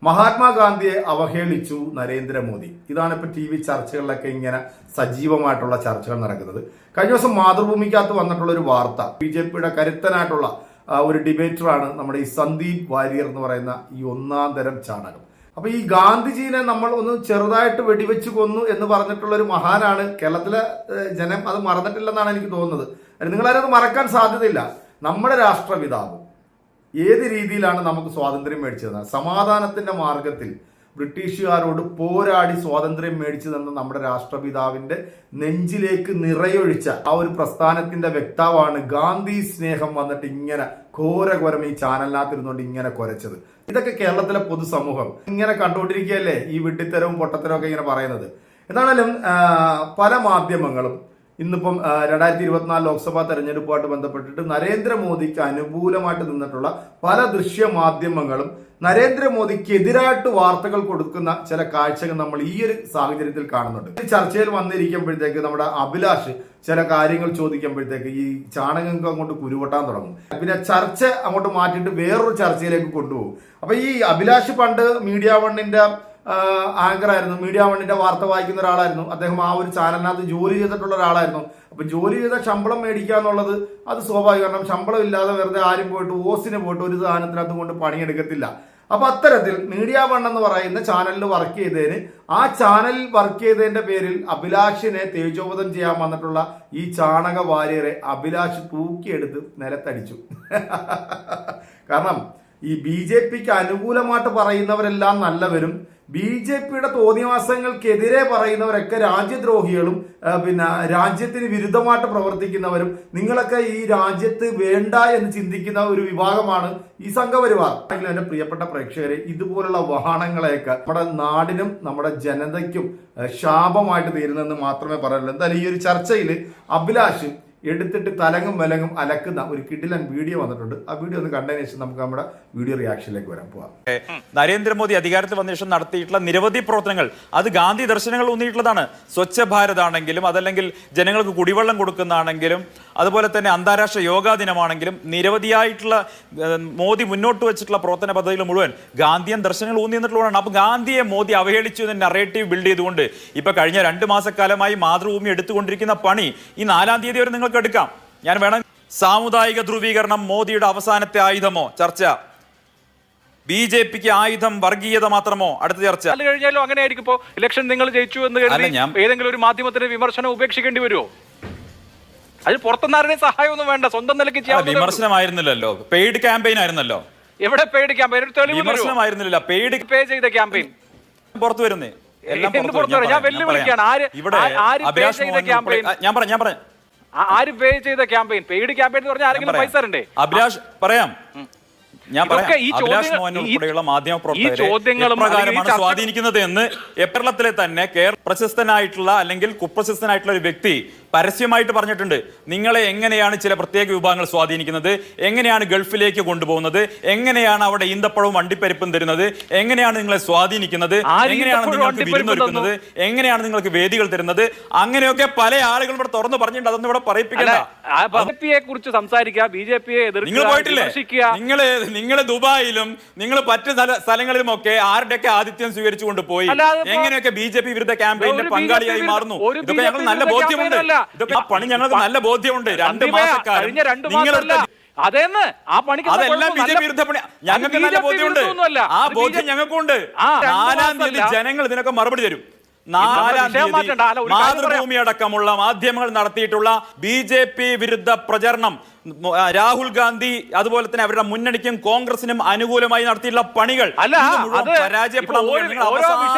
മഹാത്മാഗാന്ധിയെ അവഹേളിച്ചു നരേന്ദ്രമോദി. ഇതാണ് ഇപ്പൊ ടി വി ചർച്ചകളിലൊക്കെ ഇങ്ങനെ സജീവമായിട്ടുള്ള ചർച്ചകൾ നടക്കുന്നത്. കഴിഞ്ഞ ദിവസം മാതൃഭൂമിക്കകത്ത് വന്നിട്ടുള്ള ഒരു വാർത്ത, BJPയുടെ കരുത്തനായിട്ടുള്ള ഒരു ഡിബേറ്ററാണ് നമ്മുടെ ഈ സന്ദീപ് വാര്യർ എന്ന് പറയുന്ന ഈ ഒന്നാം തരം ചാണകം. അപ്പൊ ഈ ഗാന്ധിജീനെ നമ്മൾ ഒന്ന് ചെറുതായിട്ട് വെടിവെച്ച് കൊന്നു എന്ന് പറഞ്ഞിട്ടുള്ള ഒരു മഹാനാണ്. കേരളത്തിലെ ജനം അത് മറന്നിട്ടില്ലെന്നാണ് എനിക്ക് തോന്നുന്നത്. നിങ്ങളാരും അത് മറക്കാൻ സാധ്യതയില്ല. നമ്മുടെ രാഷ്ട്രപിതാവ് ഏത് രീതിയിലാണ് നമുക്ക് സ്വാതന്ത്ര്യം മേടിച്ചു തന്നത്? സമാധാനത്തിന്റെ മാർഗത്തിൽ ബ്രിട്ടീഷുകാരോട് പോരാടി സ്വാതന്ത്ര്യം മേടിച്ചു തന്ന നമ്മുടെ രാഷ്ട്രപിതാവിന്റെ നെഞ്ചിലേക്ക് നിറയൊഴിച്ച ആ ഒരു പ്രസ്ഥാനത്തിന്റെ വ്യക്താവാണ് ഗാന്ധി സ്നേഹം വന്നിട്ട് ഇങ്ങനെ ഘോരഘോരം ഈ ചാനലിനകത്തിരുന്നുകൊണ്ട് ഇങ്ങനെ കുരച്ചത്. ഇതൊക്കെ കേരളത്തിലെ പൊതുസമൂഹം ഇങ്ങനെ കണ്ടുകൊണ്ടിരിക്കുകയല്ലേ, ഈ വിഡ്ഢിത്തരവും പൊട്ടത്തരവും ഒക്കെ ഇങ്ങനെ പറയുന്നത്. എന്നാലും പല മാധ്യമങ്ങളും ഇന്നിപ്പം 2024 ലോക്സഭാ തെരഞ്ഞെടുപ്പുമായിട്ട് ബന്ധപ്പെട്ടിട്ട് നരേന്ദ്രമോദിക്ക് അനുകൂലമായിട്ട് നിന്നിട്ടുള്ള പല ദൃശ്യ മാധ്യമങ്ങളും നരേന്ദ്രമോദിക്കെതിരായിട്ട് വാർത്തകൾ കൊടുക്കുന്ന ചില കാഴ്ചകൾ നമ്മൾ ഈ ഒരു സാഹചര്യത്തിൽ കാണുന്നുണ്ട്. ഈ ചർച്ചയിൽ വന്നിരിക്കുമ്പോഴത്തേക്ക് നമ്മുടെ അഭിലാഷ് ചില കാര്യങ്ങൾ ചോദിക്കുമ്പോഴത്തേക്ക് ഈ ചാണകങ്ങൾക്ക് അങ്ങോട്ട് കുരുവട്ടാൻ തുടങ്ങും. പിന്നെ ചർച്ച അങ്ങോട്ട് മാറ്റിയിട്ട് വേറൊരു ചർച്ചയിലേക്ക് കൊണ്ടുപോകും. അപ്പൊ ഈ അഭിലാഷ് പണ്ട് മീഡിയ വണ്ണിന്റെ ആങ്കർ ആയിരുന്നു, മീഡിയ വണ്ണിന്റെ വാർത്ത വായിക്കുന്ന ഒരാളായിരുന്നു. അദ്ദേഹം ആ ഒരു ചാനലിനകത്ത് ജോലി ചെയ്തിട്ടുള്ള ഒരാളായിരുന്നു. അപ്പൊ ജോലി ചെയ്ത ശമ്പളം മേടിക്കുക എന്നുള്ളത് അത് സ്വാഭാവികം. കാരണം ശമ്പളം ഇല്ലാതെ വെറുതെ ആരും പോയിട്ട് ഓസിന് പോയിട്ട് ഒരു സാധനത്തിനകത്ത് കൊണ്ട് പണിയെടുക്കത്തില്ല. അപ്പൊ അത്തരത്തിൽ മീഡിയ വൺ എന്ന് പറയുന്ന ചാനലിൽ വർക്ക് ചെയ്തതിന്, ആ ചാനലിൽ വർക്ക് ചെയ്തതിന്റെ പേരിൽ അഭിലാഷിനെ തേജോവധം ചെയ്യാൻ വന്നിട്ടുള്ള ഈ ചാണക വാര്യരെ അഭിലാഷ് തൂക്കിയെടുത്ത് നിലത്തടിച്ചു. കാരണം ഈ BJPക്ക് അനുകൂലമായിട്ട് പറയുന്നവരെല്ലാം നല്ലവരും, BJPയുടെ തോന്നിവാസങ്ങൾക്കെതിരെ പറയുന്നവരൊക്കെ രാജ്യദ്രോഹികളും, പിന്നെ രാജ്യത്തിന് വിരുദ്ധമായിട്ട് പ്രവർത്തിക്കുന്നവരും, നിങ്ങളൊക്കെ ഈ രാജ്യത്ത് വേണ്ട എന്ന് ചിന്തിക്കുന്ന ഒരു വിഭാഗമാണ് ഈ സംഘപരിവാർ. എന്റെ പ്രിയപ്പെട്ട പ്രേക്ഷകരെ, ഇതുപോലുള്ള വാഹനങ്ങളെയൊക്കെ നമ്മുടെ നാടിനും നമ്മുടെ ജനതയ്ക്കും ശാപമായിട്ട് തീരുന്നെന്ന് മാത്രമേ പറയുള്ളൂ. എന്തായാലും ഈ ഒരു ചർച്ചയിൽ അഭിലാഷ് എടുത്തിട്ട് തലങ്ങും വിലങ്ങും അലക്കുന്ന ഒരു കിടിലൻ വീഡിയോ വന്നിട്ടുണ്ട്. ആ വീഡിയോ ഒന്ന് കണ്ടതിന് ശേഷം നമുക്ക് നമ്മുടെ വീഡിയോ റിയാക്ഷനിലേക്ക് വരാൻ പോവാം. നരേന്ദ്രമോദി അധികാരത്തിൽ വന്ന ശേഷം നടത്തിയിട്ടുള്ള നിരവധി പ്രവർത്തനങ്ങൾ, അത് ഗാന്ധി ദർശനങ്ങൾ ഊന്നിയിട്ടുള്ളതാണ്. സ്വച്ഛ ഭാരത് ആണെങ്കിലും, അതല്ലെങ്കിൽ ജനങ്ങൾക്ക് കുടിവെള്ളം കൊടുക്കുന്നതാണെങ്കിലും, അതുപോലെ തന്നെ അന്താരാഷ്ട്ര യോഗാ ദിനമാണെങ്കിലും, നിരവധിയായിട്ടുള്ള മോദി മുന്നോട്ട് വെച്ചിട്ടുള്ള പ്രവർത്തന പദ്ധതികൾ മുഴുവൻ ഗാന്ധിയൻ ദർശനങ്ങൾ ഊന്നി നിന്നിട്ടുള്ളതാണ്. അപ്പൊ ഗാന്ധിയെ മോദി അവഹേളിച്ചു എന്ന നറേറ്റീവ് ബിൽഡ് ചെയ്തുകൊണ്ട് ഇപ്പൊ കഴിഞ്ഞ 2 മാസക്കാലമായി മാതൃഭൂമി എടുത്തുകൊണ്ടിരിക്കുന്ന പണി ഈ 4-ാം തീയതി വരെ നിങ്ങൾക്ക് എടുക്കാം. ഞാൻ വേണം. സാമുദായിക ധ്രുവീകരണം മോദിയുടെ അവസാനത്തെ ആയുധമോ? ചർച്ച. BJPക്ക് ആയുധം വർഗീയത മാത്രമോ? അടുത്ത ചർച്ച. അത് കഴിഞ്ഞാലും അങ്ങനെ ആയിരിക്കും. ഇപ്പോ ഇലക്ഷൻ നിങ്ങൾ ജയിച്ചു എന്ന് കരുതി ഏതെങ്കിലും ഒരു മാധ്യമത്തിന്റെ വിമർശനം ഉപേക്ഷിക്കേണ്ടി വരുമോ? അത് പുറത്തുനിന്നാരുടെ സഹായം ഒന്നും വേണ്ട, സ്വന്തം നിലയ്ക്ക് ചെയ്യാം. വിമർശനമായിരുന്നില്ലല്ലോ, പെയ്ഡ് ക്യാമ്പയിൻ ആയിരുന്നല്ലോ. എവിടെ പെയ്ഡ് ക്യാമ്പയിൻ? വിമർശനമായിരുന്നില്ല, പെയ്ഡ് പേ ചെയ്ത ക്യാമ്പയിൻ പുറത്തു വരുന്നേ. ഞാൻ വെല്ലുവിളിക്കുകയാണ്. ആര് പേ ചെയ്ത ക്യാമ്പയിൻ? പെയ്ഡ് ക്യാമ്പയിൻ എന്ന് പറഞ്ഞാൽ ആരെങ്കിലും പൈസ തരണ്ടേ? അഭിലാഷ് പറയാം. സ്വാധീനിക്കുന്നത് എന്ന് കേരളത്തിലെ തന്നെ പ്രശസ്തനായിട്ടുള്ള അല്ലെങ്കിൽ കുപ്രശസ്തനായിട്ടുള്ള ഒരു വ്യക്തി പരസ്യമായിട്ട് പറഞ്ഞിട്ടുണ്ട്. നിങ്ങളെ എങ്ങനെയാണ് ചില പ്രത്യേക വിഭാഗങ്ങൾ സ്വാധീനിക്കുന്നത്, എങ്ങനെയാണ് ഗൾഫിലേക്ക് കൊണ്ടുപോകുന്നത്, എങ്ങനെയാണ് അവിടെ ഈന്തപ്പഴവും വണ്ടിപ്പരിപ്പും തരുന്നത്, എങ്ങനെയാണ് നിങ്ങളെ സ്വാധീനിക്കുന്നത്, എങ്ങനെയാണ് നിങ്ങൾക്ക് വിരുന്നൊരുക്കുന്നത്, എങ്ങനെയാണ് നിങ്ങൾക്ക് വേദികൾ തരുന്നത്, അങ്ങനെയൊക്കെ പല ആളുകളും ഇവിടെ തുറന്നു പറഞ്ഞിട്ടുണ്ട്. അതൊന്നും ഇവിടെ പറയിപ്പിക്കണ്ട. BJPയെ കുറിച്ച് സംസാരിക്കുക, BJPയെ നിങ്ങൾ പോയിട്ടില്ലേ? നിങ്ങൾ ദുബായിലും നിങ്ങൾ മറ്റ് സ്ഥലങ്ങളിലും ഒക്കെ ആരുടെയൊക്കെ ആതിഥ്യം സ്വീകരിച്ചുകൊണ്ട് പോയി എങ്ങനെയൊക്കെ BJP വിരുദ്ധ ക്യാമ്പയിന്റെ പങ്കാളിയായി മാറുന്നു. ഇതൊക്കെ ഞങ്ങൾ നല്ല ബോധ്യമുണ്ട്. ഇതൊക്കെ ആ പണി ഞങ്ങൾക്ക് നല്ല ബോധ്യമുണ്ട്. 2 മാസക്കാലം അതെല്ലാം BJP വിരുദ്ധ പണി. ഞങ്ങൾക്ക് നല്ല ബോധ്യമുണ്ട്. ആ ബോധ്യം ഞങ്ങൾക്കുണ്ട്. 4-ാം തീയതി ജനങ്ങൾ ഇതിനൊക്കെ മറുപടി തരും. 4-ാം തീയതി മാതൃഭൂമി അടക്കമുള്ള മാധ്യമങ്ങൾ നടത്തിയിട്ടുള്ള BJP വിരുദ്ധ പ്രചരണം, രാഹുൽ ഗാന്ധി അതുപോലെ തന്നെ അവരുടെ മുന്നണിക്കും കോൺഗ്രസിനും അനുകൂലമായി നടത്തിയിട്ടുള്ള പണികൾ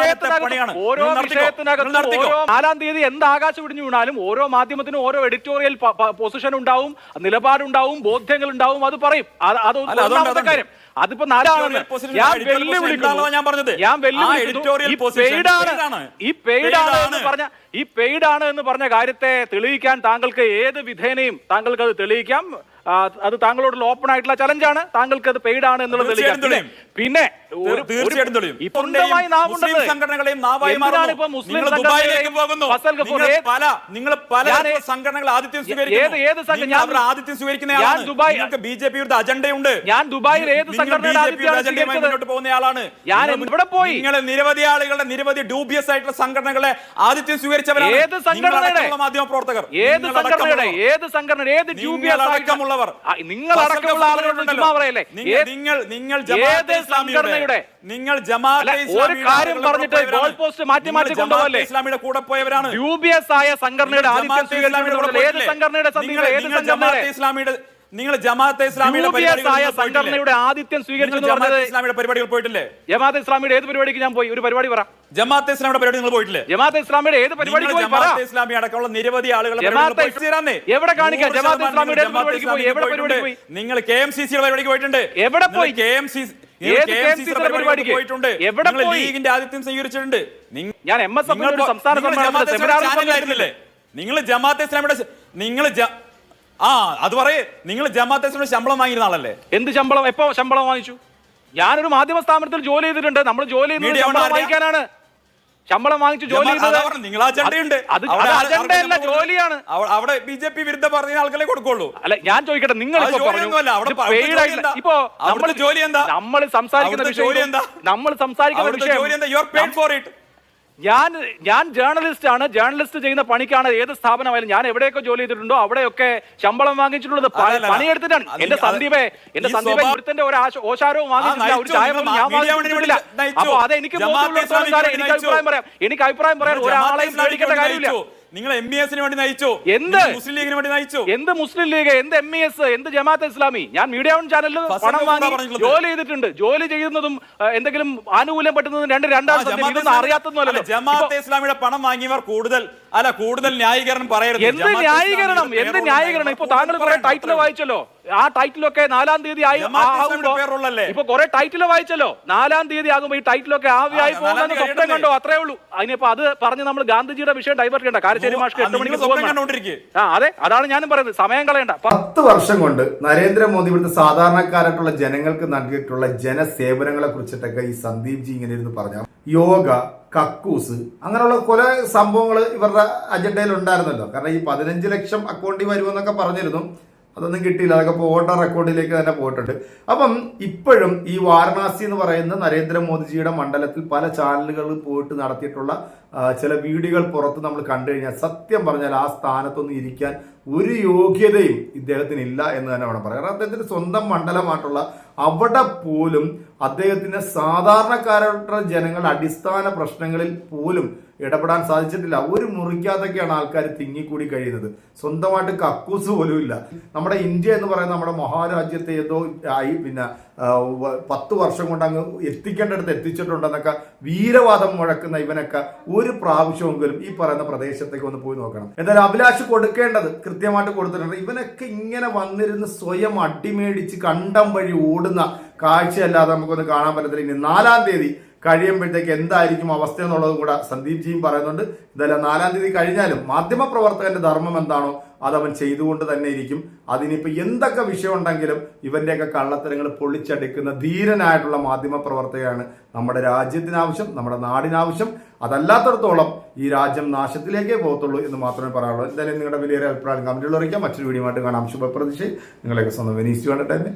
നാലാം തീയതി എന്ത് ആകാശം ഇടിഞ്ഞു വീണാലും ഓരോ മാധ്യമത്തിനും ഓരോ എഡിറ്റോറിയൽ പൊസിഷൻ ഉണ്ടാവും, നിലപാടുണ്ടാവും, ബോധ്യങ്ങൾ ഉണ്ടാവും. അത് പറയും. അതൊന്നാമത്തെ കാര്യം. അതിപ്പോ ഈ പെയ്ഡാണ് എന്ന് പറഞ്ഞ കാര്യത്തെ തെളിയിക്കാൻ താങ്കൾക്ക് ഏത് വിധേനയും താങ്കൾക്ക് അത് തെളിയിക്കാം. അത് താങ്കളോടുള്ള ഓപ്പൺ ആയിട്ടുള്ള ചലഞ്ചാണ്. താങ്കൾക്ക് അത് പെയ്ഡ് ആണ് എന്നുള്ളത് തെളിയിക്കാം. പിന്നെ തീർച്ചയായിട്ടും തെളിയും. സ്വന്തമായി മുസ്ലിം സംഘടനകളെയും നാവായി മാറുന്നു. നിങ്ങൾ ദുബായിലേക്ക് പോകുന്നു. നിങ്ങൾ പല സംഘടനകൾ ആതിഥ്യം സ്വീകരിക്കുന്നു. ആതിഥ്യം സ്വീകരിക്കുന്നയാളാണ്. നിങ്ങൾക്ക് ബിജെപി വിരുദ്ധ അജണ്ടയുണ്ട്. ഞാൻ ദുബായിൽ ഏത് സംഘടനയുടെ അജണ്ടയുമായി മുന്നോട്ട് പോകുന്നയാളാണ്. ഞാൻ ഇവിടെ പോയി. നിങ്ങൾ നിരവധി ആളുകളുടെ നിരവധി ഡ്യൂബിയസ് ആയിട്ടുള്ള സംഘടനകളെ ആതിഥ്യം സ്വീകരിച്ചവരാണ്. ഏത് സംഘടനയുടെ മാധ്യമ പ്രവർത്തകർ, ഏത് സംഘടനയുടെ ഏത് സംഘടന ഏത് ഡ്യൂബിയസ് അടക്കമുള്ളവർ, നിങ്ങൾ അടക്കമുള്ള ആളുകളോട് ചുമ്മാ പറയല്ലേ? നിങ്ങൾ ജമാഅത്തെ ഇസ്ലാമിയുടെ നിങ്ങൾ ജമാഅത്തെ ഒരു കാര്യം പറഞ്ഞിട്ട് ഗോൾ പോസ്റ്റ് മാറ്റി മാറ്റി കൊണ്ടുപോകല്ലേ? ഇസ്ലാമിയുടെ കൂടെ പോയവരാണ്. ഡ്യൂബിയസ് ആയ സംഘടനയുടെ ആദിത്യം സ്വീകരിച്ചവരുടെ ഏത് സംഘടനയുടെ ഇസ്ലാമിയുടെ നിങ്ങൾ ജമാഅത്തെ ഇസ്ലാമിയുടെ സംഘടനയുടെ ആദിത്യം സ്വീകരിച്ചു ഇസ്ലാമിയുടെ പരിപാടികൾ പോയിട്ടില്ലേ? ജമാഅത്തെ ഇസ്ലാമിയുടെ ഏത് പരിപാടിക്ക് ഞാൻ പോയി? ഒരു പരിപാടി പറ. ജമാഅത്തെ ഇസ്ലാമിയുടെ പരിപാടി നിങ്ങൾ പോയിട്ടില്ലേ? ജമാഅത്തെ ഇസ്ലാമിയുടെ ഏത് പരിപാടിക്ക് പോയി? ജമാഅത്തെ ഇസ്ലാമി അടക്കമുള്ള നിരവധി ആളുകൾ എവിടെ കാണിക്കാം? ജമാഅത്തെ ഇസ്ലാമിയുടെ ഏത് പരിപാടിക്ക് പോയി? എവിടെ പരിപാടിക്ക് പോയി? നിങ്ങൾ KMCCയുടെ പരിപാടിക്ക് പോയിട്ടുണ്ട്. എവിടെ പോയി? KMCCയുടെ പരിപാടിക്ക് പോയിട്ടുണ്ട്. എവിടെ പോയി? ലീഗിന്റെ ആതിഥ്യം സ്വീകരിച്ചിട്ടുണ്ട്. ഞാൻ MSF സംസ്ഥാന സമ്മേളനത്തിലായിരുന്നില്ലേ? നിങ്ങൾ ജമാഅത്തെ ഇസ്ലാമിയുടെ അത് പറയേ, നിങ്ങൾ ജമാഅത്തെ ഇസ്ലാമിയുടെ ശമ്പളം വാങ്ങിയിരുന്ന ആളല്ലേ? എന്ത് ശമ്പളം? എപ്പോ ശമ്പളം വാങ്ങിച്ചു? ഞാനൊരു മാധ്യമ സ്ഥാപനത്തിൽ ജോലി ചെയ്തിട്ടുണ്ട്. നമ്മൾ ജോലി ചെയ്യുന്നത് ശമ്പളം വാങ്ങിക്കാനാണ്. ശമ്പളം വാങ്ങിച്ചു ജോലി ചെയ്തത് നിങ്ങൾ അജണ്ടയുണ്ട്. അജണ്ടയല്ല, ജോലിയാണ്. അവിടെ BJP വിരുദ്ധ പറഞ്ഞ ആൾക്കാരെ കൊടുക്കുള്ളൂ. അല്ല, ഞാൻ ചോദിക്കട്ടെ, നിങ്ങൾ ഇപ്പോ നമ്മൾ സംസാരിക്കുന്ന വിഷയം ഞാൻ ജേർണലിസ്റ്റ് ആണ്. ജേർണലിസ്റ്റ് ചെയ്യുന്ന പണിക്കാണ് ഏത് സ്ഥാപനമായാലും. ഞാൻ എവിടെയൊക്കെ ജോലി ചെയ്തിട്ടുണ്ടോ അവിടെയൊക്കെ ശമ്പളം വാങ്ങിച്ചിട്ടുള്ളത് പണിയെടുത്തിട്ടാണ്. എന്റെ സന്ദീപെ ഒരുത്തന്റെ ഒരു ഓശാരവും വാങ്ങിച്ചിട്ടില്ല, ഒരു ചായവും ഞാൻ വാങ്ങിച്ചിട്ടില്ല. അപ്പൊ അതെനിക്ക് എനിക്ക് അഭിപ്രായം പറയാൻ ഒരാളെയും പേടിക്കേണ്ട കാര്യമില്ല. നിങ്ങൾ MBSന് വേണ്ടി നയിച്ചു, എന്ത് മുസ്ലിം ലീഗിന് വേണ്ടി നയിച്ചു? എന്ത് മുസ്ലിം ലീഗ്, എന്ത് MBS, എന്ത് ജമാഅത്തെ ഇസ്ലാമി? ഞാൻ മീഡിയ വൺ ചാനലിൽ പണം വാങ്ങി ജോലി ചെയ്തിട്ടുണ്ട്. ജോലി ചെയ്യുന്നതും എന്തെങ്കിലും ആനുകൂല്യം പറ്റുന്നതും രണ്ടാണ്. അറിയാത്തല്ലോ. ജമാഅത്തെ ഇസ്ലാമിയുടെ പണം വാങ്ങിയവർ കൂടുതൽ ന്യായീകരണം പറയരുത്. എന്ത് ന്യായീകരണം? ഇപ്പൊ താങ്കൾ കുറെ ടൈറ്റിൽ വായിച്ചല്ലോ. ആ ടൈറ്റിലൊക്കെ 4-ാം തീയതി ഇപ്പൊ കുറെ ടൈറ്റിൽ വായിച്ചല്ലോ. 4-ാം തീയതി ആകുമ്പോ ഈ ടൈറ്റിലൊക്കെ ആവിയായി പോകുന്ന സ്വപ്നം കണ്ടോ? അത്രേ ഉള്ളൂ. അതിനിപ്പോ അത് പറഞ്ഞ് നമ്മൾ ഗാന്ധിജിയുടെ വിഷയം ഡൈവേർട്ട് ചെയ്യണ്ട. കാരശ്ശേരി മാഷ്ക്ക് 8 മണിക്ക് അതെ, അതാണ് ഞാനും പറയുന്നത്. സമയം കളയണ്ട. 10 വർഷം കൊണ്ട് നരേന്ദ്രമോദി ഇവിടുത്തെ സാധാരണക്കാരായിട്ടുള്ള ജനങ്ങൾക്ക് നൽകിയിട്ടുള്ള ജനസേവനങ്ങളെ കുറിച്ചിട്ടൊക്കെ ഈ സന്ദീപ് ജി ഇങ്ങനെ ഇരുന്ന് പറഞ്ഞു. യോഗ, കക്കൂസ്, അങ്ങനെയുള്ള കുറെ സംഭവങ്ങൾ ഇവരുടെ അജണ്ടയിൽ ഉണ്ടായിരുന്നല്ലോ. കാരണം ഈ 15 ലക്ഷം അക്കൗണ്ടിൽ വരുമെന്നൊക്കെ പറഞ്ഞിരുന്നു. അതൊന്നും കിട്ടിയില്ല. അതൊക്കെ വോട്ടർ അക്കൗണ്ടിലേക്ക് തന്നെ പോയിട്ടുണ്ട്. അപ്പം ഇപ്പോഴും ഈ വാരണാസി എന്ന് പറയുന്ന നരേന്ദ്രമോദിജിയുടെ മണ്ഡലത്തിൽ പല ചാനലുകളിൽ പോയിട്ട് നടത്തിയിട്ടുള്ള ചില വീഡിയോകൾ പുറത്ത് നമ്മൾ കണ്ടു കഴിഞ്ഞാൽ സത്യം പറഞ്ഞാൽ ആ സ്ഥാനത്തൊന്നും ഇരിക്കാൻ ഒരു യോഗ്യതയും ഇദ്ദേഹത്തിന് ഇല്ല എന്ന് തന്നെ വേണം പറയാം. കാരണം അദ്ദേഹത്തിന് സ്വന്തം മണ്ഡലമായിട്ടുള്ള അവിടെ പോലും അദ്ദേഹത്തിന് സാധാരണക്കാരുടെ ജനങ്ങളുടെ അടിസ്ഥാന പ്രശ്നങ്ങളിൽ പോലും ഇടപെടാൻ സാധിച്ചിട്ടില്ല. ഒരു മുറിക്കകത്തൊക്കെയാണ് ആൾക്കാർ തിങ്ങിക്കൂടി കഴിയുന്നത്. സ്വന്തമായിട്ട് കക്കൂസ് പോലും ഇല്ല. നമ്മുടെ ഇന്ത്യ എന്ന് പറയുന്ന നമ്മുടെ മഹാരാജ്യത്തെ ഏതോ പിന്നെ 10 വർഷം കൊണ്ട് അങ്ങ് എത്തിക്കേണ്ടടുത്ത് എത്തിച്ചിട്ടുണ്ടെന്നൊക്കെ വീരവാദം മുഴക്കുന്ന ഇവനൊക്കെ ഒരു പ്രാവശ്യമെങ്കിലും ഈ പറയുന്ന പ്രദേശത്തേക്ക് ഒന്ന് പോയി നോക്കണം. എന്തായാലും അഭിലാഷ് കൊടുക്കേണ്ടത് കൃത്യമായിട്ട് കൊടുത്തിട്ടുണ്ട്. ഇവനൊക്കെ ഇങ്ങനെ വന്നിരുന്ന് സ്വയം അടിമേടിച്ച് കണ്ടം വഴി ഓടുന്ന കാഴ്ചയല്ലാതെ നമുക്കൊന്ന് കാണാൻ പറ്റത്തില്ല. ഇനി 4-ാം തീയതി കഴിയുമ്പോഴത്തേക്ക് എന്തായിരിക്കും അവസ്ഥ എന്നുള്ളതും കൂടെ സന്ദീപ് ജിയും പറയുന്നുണ്ട്. എന്തായാലും 4-ാം തീയതി കഴിഞ്ഞാലും മാധ്യമപ്രവർത്തകന്റെ ധർമ്മം എന്താണോ അതവൻ ചെയ്തുകൊണ്ട് തന്നെ ഇരിക്കും. അതിനിപ്പോൾ എന്തൊക്കെ വിഷയം ഉണ്ടെങ്കിലും ഇവന്റെയൊക്കെ കള്ളത്തരങ്ങൾ പൊളിച്ചടുക്കുന്ന ധീരനായിട്ടുള്ള മാധ്യമപ്രവർത്തകയാണ് നമ്മുടെ രാജ്യത്തിനാവശ്യം, നമ്മുടെ നാടിനാവശ്യം. അതല്ലാത്തടത്തോളം ഈ രാജ്യം നാശത്തിലേക്കേ പോകത്തുള്ളൂ എന്ന് മാത്രമേ പറയാനുള്ളൂ. എന്തായാലും നിങ്ങളുടെ വലിയൊരു അഭിപ്രായം കമന്റുകൾ അറിയിക്കാം. മറ്റൊരു വീഡിയോ ആയിട്ട് കാണാം. ശുഭപ്രതീക്ഷ. നിങ്ങളൊക്കെ സ്വന്തം വെനീസ് കണ്ടിട്ട് തന്നെ.